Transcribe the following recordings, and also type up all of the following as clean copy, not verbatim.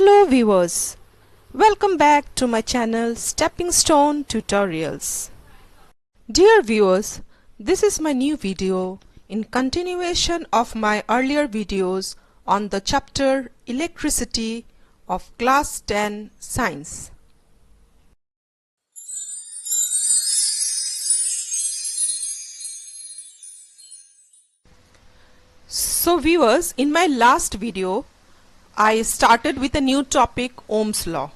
Hello viewers, welcome back to my channel Stepping Stone Tutorials. Dear viewers, this is my new video in continuation of my earlier videos on the chapter Electricity of Class 10 Science. So viewers, in my last video I started with a new topic, Ohm's law,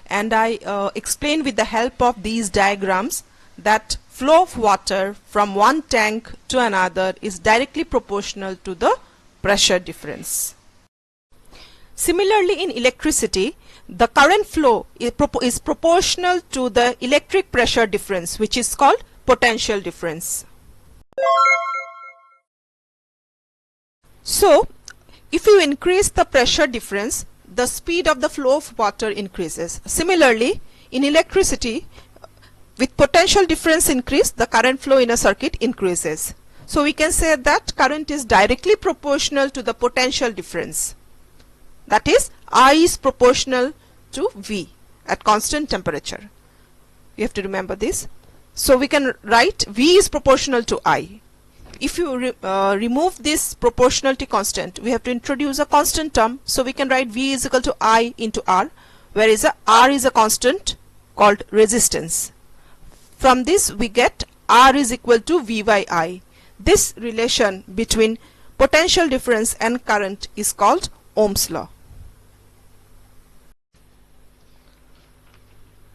and I explained with the help of these diagrams that flow of water from one tank to another is directly proportional to the pressure difference. Similarly, in electricity, the current flow is proportional to the electric pressure difference, which is called potential difference. So, if you increase the pressure difference, the speed of the flow of water increases. Similarly, in electricity, with potential difference increase, the current flow in a circuit increases. So we can say that current is directly proportional to the potential difference. That is, I is proportional to V at constant temperature. You have to remember this. So we can write V is proportional to I. If you remove this proportionality constant, we have to introduce a constant term. So we can write V is equal to I into R, whereas R is a constant called resistance. From this we get R is equal to V by I. This relation between potential difference and current is called Ohm's law.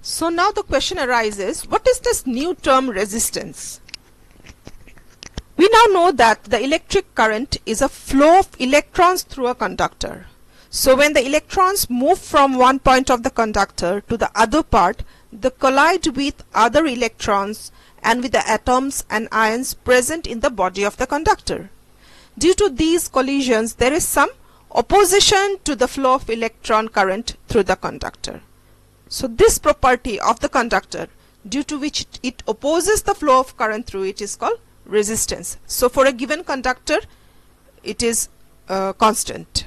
So now the question arises, what is this new term resistance? We now know that the electric current is a flow of electrons through a conductor. So when the electrons move from one point of the conductor to the other part, they collide with other electrons and with the atoms and ions present in the body of the conductor. Due to these collisions, there is some opposition to the flow of electron current through the conductor. So this property of the conductor, due to which it opposes the flow of current through it, is called resistance. So for a given conductor it is constant,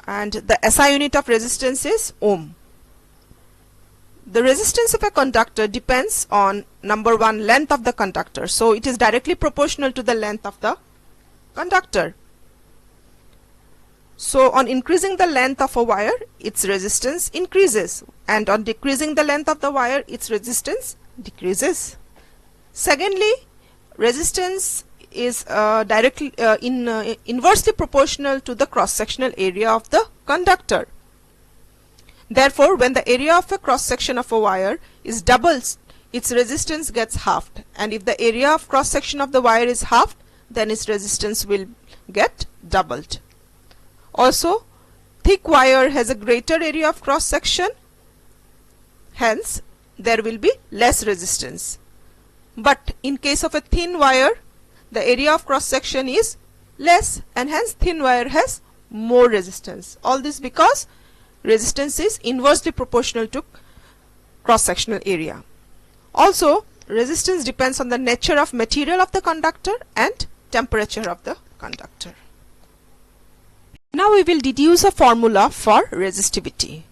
and the SI unit of resistance is ohm. The resistance of a conductor depends on number one, length of the conductor. So it is directly proportional to the length of the conductor. So on increasing the length of a wire, its resistance increases, and on decreasing the length of the wire, its resistance decreases. Secondly, resistance is inversely proportional to the cross-sectional area of the conductor. Therefore, when the area of a cross-section of a wire is doubled, its resistance gets halved, and if the area of cross-section of the wire is halved, then its resistance will get doubled. Also, thick wire has a greater area of cross-section, hence there will be less resistance. But in case of a thin wire, the area of cross section is less, and hence thin wire has more resistance. All this because resistance is inversely proportional to cross sectional area. Also, resistance depends on the nature of material of the conductor and temperature of the conductor. Now we will deduce a formula for resistivity.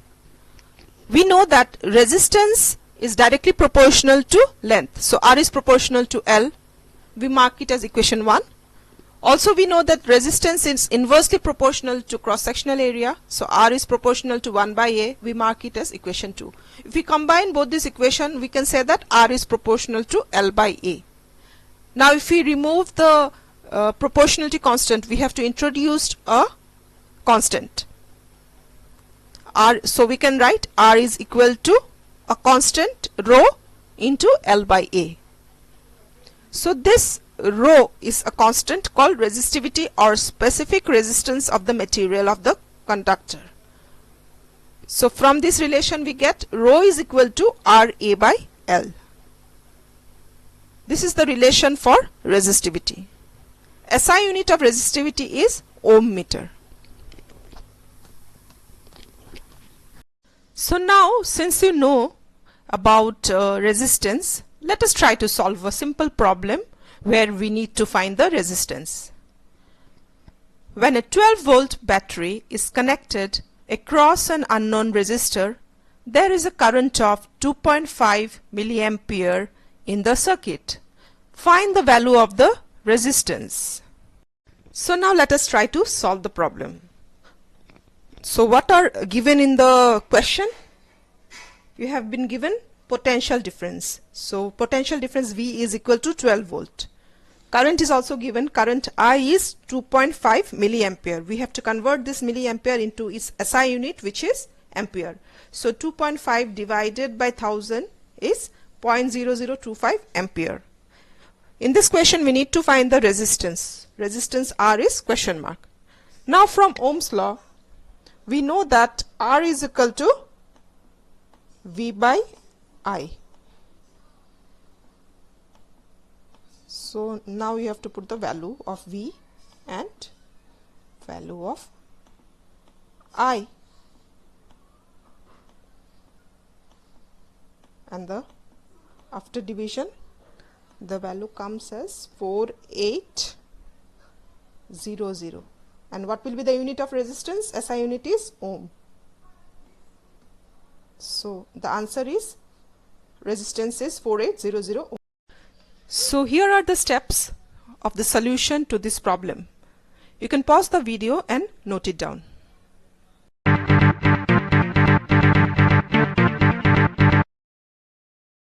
We know that resistance is directly proportional to length. So R is proportional to L. We mark it as equation 1. Also we know that resistance is inversely proportional to cross-sectional area. So R is proportional to 1 by A. We mark it as equation 2. If we combine both this equation, we can say that R is proportional to L by A. Now if we remove the proportionality constant, we have to introduce a constant. So we can write R is equal to a constant rho into L by A. So this rho is a constant called resistivity or specific resistance of the material of the conductor. So from this relation we get rho is equal to RA by L. This is the relation for resistivity. SI unit of resistivity is ohm meter. So now, since you know about resistance, let us try to solve a simple problem where we need to find the resistance. When a 12-volt battery is connected across an unknown resistor, there is a current of 2.5 milliampere in the circuit. Find the value of the resistance. So now let us try to solve the problem. So what are given in the question? You have been given potential difference. So potential difference V is equal to 12 volt. Current is also given. Current I is 2.5 milliampere. We have to convert this milliampere into its SI unit, which is ampere. So 2.5 divided by 1000 is 0.0025 ampere. In this question we need to find the resistance. Resistance R is question mark. Now from Ohm's law we know that R is equal to V by I. So now you have to put the value of V and value of I, and after division the value comes as 4800. And what will be the unit of resistance? SI unit is ohm. So the answer is resistance is 4800 ohm. So here are the steps of the solution to this problem. You can pause the video and note it down.